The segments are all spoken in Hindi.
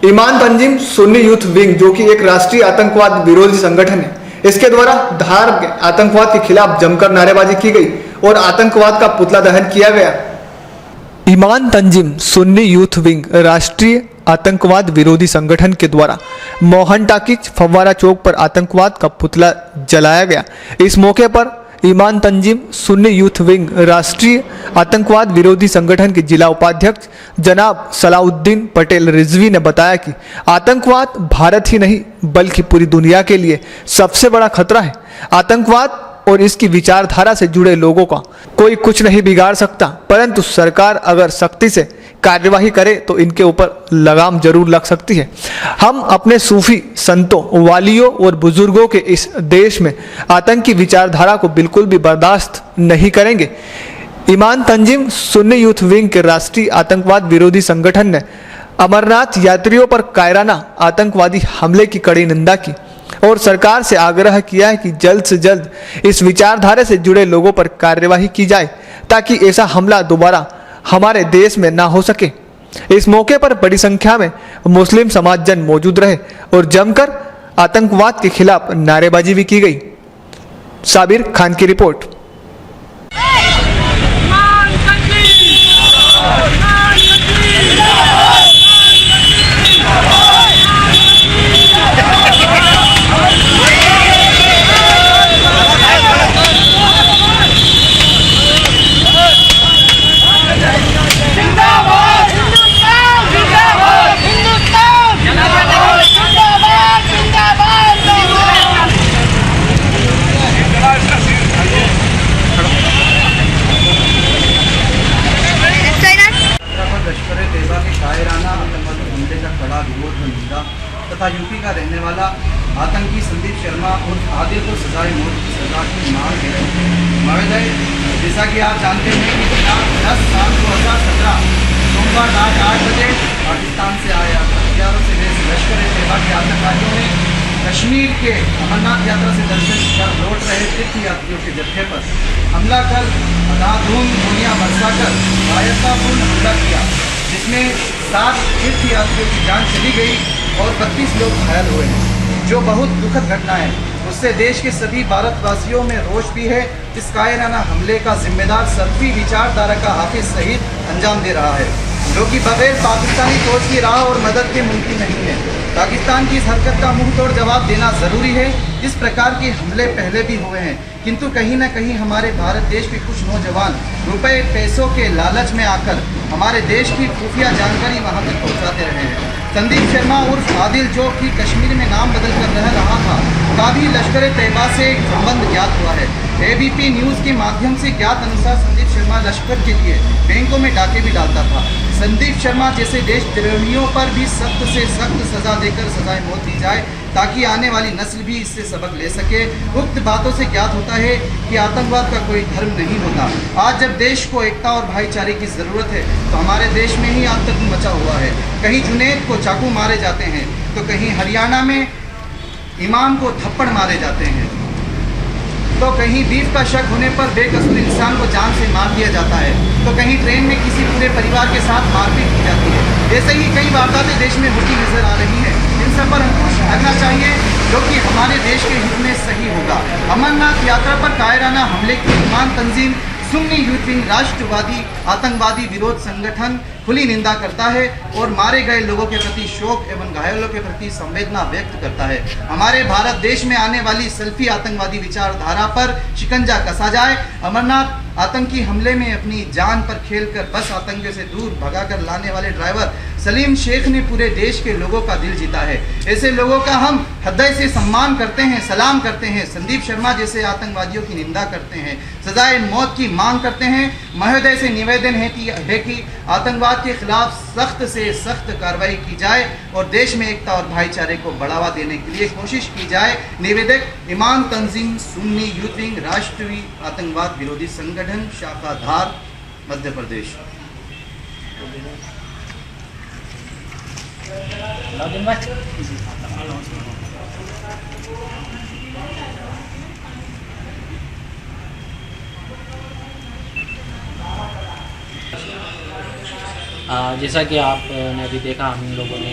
ईमान तंजीम सुन्नी यूथ विंग जो कि एक राष्ट्रीय आतंकवाद विरोधी संगठन है, इसके द्वारा धार आतंकवाद के खिलाफ जमकर नारेबाजी की गई और आतंकवाद का पुतला दहन किया गया। ईमान तंजीम सुन्नी यूथ विंग राष्ट्रीय आतंकवाद विरोधी संगठन के द्वारा मोहन टाकिज फव्वारा चौक पर आतंकवाद का पुतला जलाया गया। इस मौके पर ईमान तंजीम सुन्नी यूथ विंग राष्ट्रीय आतंकवाद विरोधी संगठन के जिला उपाध्यक्ष जनाब सलाउद्दीन पटेल रिजवी ने बताया कि आतंकवाद भारत ही नहीं बल्कि पूरी दुनिया के लिए सबसे बड़ा खतरा है। आतंकवाद और इसकी विचारधारा से जुड़े लोगों का कोई कुछ नहीं बिगाड़ सकता, परंतु सरकार अगर सख्ती से कार्यवाही करे तो इनके ऊपर लगाम जरूर लग सकती है। हम अपने सूफी संतों, वालियों और बुजुर्गों के इस देश में आतंकी विचारधारा को बिल्कुल भी बर्दाश्त नहीं करेंगे। ईमान तंजीम सुन्नी यूथ विंग के राष्ट्रीय आतंकवाद विरोधी संगठन ने अमरनाथ यात्रियों पर कायराना आतंकवादी हमले की कड़ी निंदा की और सरकार से आग्रह किया है कि जल्द से जल्द इस विचारधारा से जुड़े लोगों पर कार्यवाही की जाए ताकि ऐसा हमला दोबारा हमारे देश में ना हो सके। इस मौके पर बड़ी संख्या में मुस्लिम समाजजन मौजूद रहे और जमकर आतंकवाद के खिलाफ नारेबाजी भी की गई। साबिर खान की रिपोर्ट। तथा यूपी का रहने वाला आतंकी संदीप शर्मा और आदिल को सजाए मौत की सजा की मांग है। महोदय, जैसा कि आप जानते हैं कि 10/7/2017 सोमवार रात 8 बजे पाकिस्तान से आए हथियारों से लैस लश्कर-ए-तैयबा के आतंकवादियों ने कश्मीर के अमरनाथ यात्रा से दर्शन कर लौट रहे तीर्थयात्रियों के जत्थे पर हमला कर अंधाधुंध गोलियां बरसाकर कायरतापूर्ण हमला किया, जिसमें 7 तीर्थयात्रियों की जान चली गई और 32 लोग घायल हुए हैं, जो बहुत दुखद घटना है। उससे देश के सभी भारतवासियों में रोष भी है। इस कायराना हमले का जिम्मेदार सल्फी विचारधारा का हाफिज सईद अंजाम दे रहा है, जो कि बगैर पाकिस्तानी फौज की राह और मदद के मुमकिन नहीं है। पाकिस्तान की इस हरकत का मुंह तोड़ जवाब देना जरूरी है। इस प्रकार के हमले पहले भी हुए हैं, किंतु कहीं न कहीं हमारे भारत देश के कुछ नौजवान रुपए पैसों के लालच में आकर हमारे देश की खुफिया जानकारी वहां तक पहुंचाते रहे हैं। संदीप शर्मा उर्फ आदिल, जो कि कश्मीर में नाम बदल कर रह रहा था, का भी लश्कर-ए-तैयबा से एक संबंध ज्ञात हुआ है। एबीपी न्यूज़ के माध्यम से ज्ञात अनुसार संदीप शर्मा लश्कर के लिए बैंकों में डाके भी डालता था। संदीप शर्मा जैसे देशद्रोहियों पर भी सख्त से सख्त सजा देकर सजाए मौत दी जाए ताकि आने वाली नस्ल भी इससे सबक ले सके। उक्त बातों से ज्ञात होता है कि आतंकवाद का कोई धर्म नहीं होता। आज जब देश को एकता और भाईचारे की ज़रूरत है तो हमारे देश में ही आतंक मचा हुआ है। कहीं जुनैद को चाकू मारे जाते हैं तो कहीं हरियाणा में इमाम को थप्पड़ मारे जाते हैं, तो कहीं बीफ का शक होने पर बेकसूर इंसान को जान से मार दिया जाता है, तो कहीं ट्रेन में किसी पूरे परिवार के साथ मारपीट की जाती है। ऐसे ही कई वारदातें देश में होती नजर आ रही हैं। इन सब पर अंकुश लगना चाहिए, जो कि हमारे देश के हित में सही होगा। अमरनाथ यात्रा पर कायराना हमले की ईमान तंजीम सुन्नी यूथ विंग राष्ट्रवादी आतंकवादी विरोध संगठन खुली निंदा करता है और मारे गए लोगों के प्रति शोक एवं घायलों के प्रति संवेदना व्यक्त करता है। हमारे भारत देश में आने वाली सल्फी आतंकवादी विचारधारा पर शिकंजा कसा जाए। अमरनाथ आतंकी हमले में अपनी जान पर खेलकर बस आतंकियों से दूर भगाकर लाने वाले ड्राइवर सलीम शेख ने पूरे देश के लोगों का दिल जीता है। ऐसे लोगों का हम हृदय से सम्मान करते हैं, सलाम करते हैं। संदीप शर्मा जैसे आतंकवादियों की निंदा करते हैं, सजाए मौत की मांग करते हैं। महोदय से निवेदन है कि आतंकवाद के खिलाफ सख्त से सख्त कार्रवाई की जाए और देश में एकता और भाईचारे को बढ़ावा देने के लिए कोशिश की जाए। निवेदक ईमान तंजीम सुन्नी यूथ विंग राष्ट्रीय आतंकवाद विरोधी संगठन शाखा धार, मध्य प्रदेश। जैसा कि आपने अभी देखा, हम लोगों ने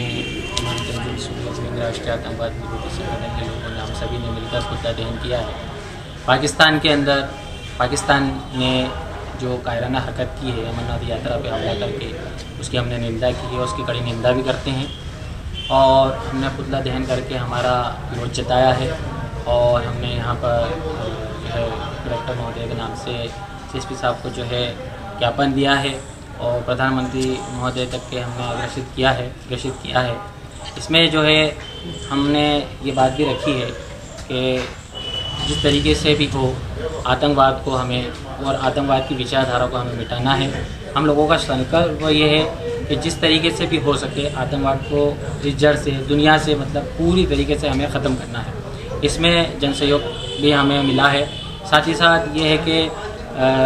इमाम तंजीम सुन्नी विंग राष्ट्रीय आतंकवाद विरोधी संगठन के लोगों ने, हम सभी ने मिलकर पुतला दहन किया है। पाकिस्तान के अंदर पाकिस्तान ने जो कायराना हरकत की है अमरनाथ यात्रा पे हमला करके, उसकी हमने निंदा की है, उसकी कड़ी निंदा भी करते हैं और हमने पुतला दहन करके हमारा विरोध जताया है। और हमने यहाँ पर जो है कलेक्टर महोदय के नाम से CSP साहब को जो है ज्ञापन दिया है और प्रधानमंत्री महोदय तक के हमने प्रेषित किया है। इसमें जो है हमने ये बात भी रखी है कि जिस तरीके से भी हो आतंकवाद को हमें और आतंकवाद की विचारधारा को हमें मिटाना है। हम लोगों का संकल्प ये है कि जिस तरीके से भी हो सके आतंकवाद को इस जड़ से, दुनिया से मतलब पूरी तरीके से हमें ख़त्म करना है। इसमें जन सहयोग भी हमें मिला है। साथ ही साथ ये है कि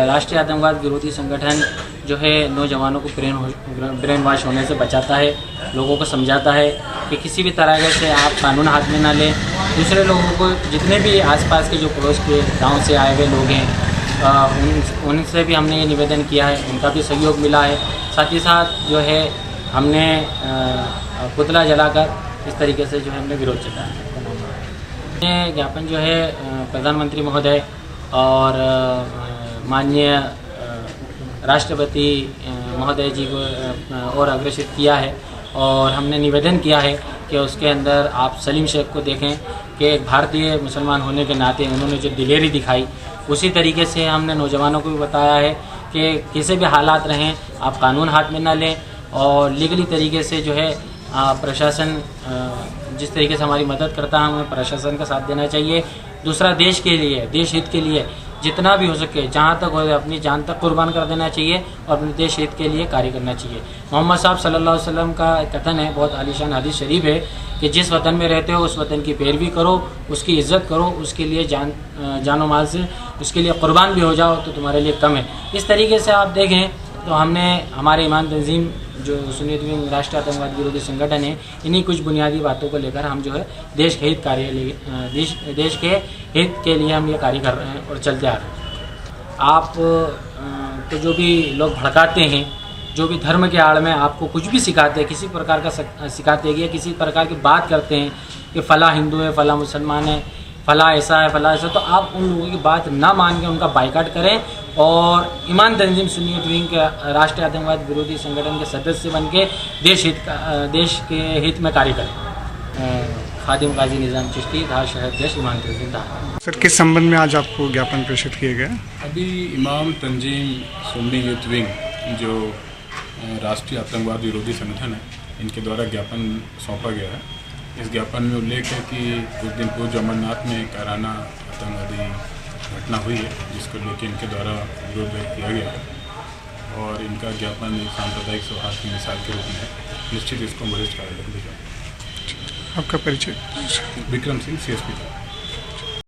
राष्ट्रीय आतंकवाद विरोधी संगठन जो है नौजवानों को ब्रेन वॉश होने से बचाता है, लोगों को समझाता है कि किसी भी तरह से आप कानून हाथ में ना लें। दूसरे लोगों को, जितने भी आसपास के जो पड़ोस के गांव से आए हुए लोग हैं उनसे भी हमने ये निवेदन किया है, उनका भी सहयोग मिला है। साथ ही साथ जो है हमने पुतला जलाकर इस तरीके से जो है हमने विरोध जताया है। ज्ञापन जो है प्रधानमंत्री महोदय और माननीय राष्ट्रपति महोदय जी को और अग्रेषित किया है और हमने निवेदन किया है कि उसके अंदर आप सलीम शेख को देखें कि एक भारतीय मुसलमान होने के नाते उन्होंने जो दिलेरी दिखाई, उसी तरीके से हमने नौजवानों को भी बताया है कि किसी भी हालात रहें आप कानून हाथ में ना लें और लीगली तरीके से जो है प्रशासन जिस तरीके से हमारी मदद करता है हमें प्रशासन का साथ देना चाहिए। दूसरा, देश के लिए, देश हित के लिए जितना भी हो सके, जहाँ तक हो अपनी जान तक कुर्बान कर देना चाहिए और अपने देश हित के लिए कार्य करना चाहिए। मोहम्मद साहब सल्लल्लाहु अलैहि वसल्लम का कथन है, बहुत आलीशान हदीस शरीफ है कि जिस वतन में रहते हो उस वतन की पैरवी करो, उसकी इज़्ज़त करो, उसके लिए जानो माल से उसके लिए कुर्बान भी हो जाओ तो तुम्हारे लिए कम है। इस तरीके से आप देखें तो हमने हमारे इमाम तंजीम जो सुन्नी विंग राष्ट्रीय आतंकवाद विरोधी संगठन है, इन्हीं कुछ बुनियादी बातों को लेकर हम जो है देश के हित के लिए हम ये कार्य कर रहे हैं और चलते आ रहे हैं। आप तो जो भी लोग भड़काते हैं, जो भी धर्म के आड़ में आपको कुछ भी सिखाते हैं, किसी प्रकार का सिखाते हैं या किसी प्रकार की बात करते हैं कि फ़ला हिंदू है, फ़ला मुसलमान है, फ़ला ऐसा है, फ़ला ऐसा, तो आप उन लोगों की बात ना मान के उनका बाइकाट करें और इमाम तंजीम सुन्नी विंग के राष्ट्रीय आतंकवाद विरोधी संगठन के सदस्य बन के देश के हित में कार्य करें। खादिम गाजी निज़ाम चिश्ती, धार शहर देश, इमाम तंजीम धार। सर, किस संबंध में आज आपको ज्ञापन प्रेषित किए गए? अभी इमाम तंजीम सुन्नी यूथ विंग जो राष्ट्रीय आतंकवाद विरोधी संगठन है, इनके द्वारा ज्ञापन सौंपा गया है। इस ज्ञापन में उल्लेख है कि कुछ दिन पूर्व अमरनाथ में कायराना आतंकवादी घटना हुई है, जिसको लेकर इनके द्वारा विरोध व्यक्त किया गया है और इनका ज्ञापन सांप्रदायिक सौहार्द की मिसाल के रूप में है। निश्चित इसको वरिष्ठ कार्यालय भेजा। आपका परिचय? विक्रम सिंह, CSP।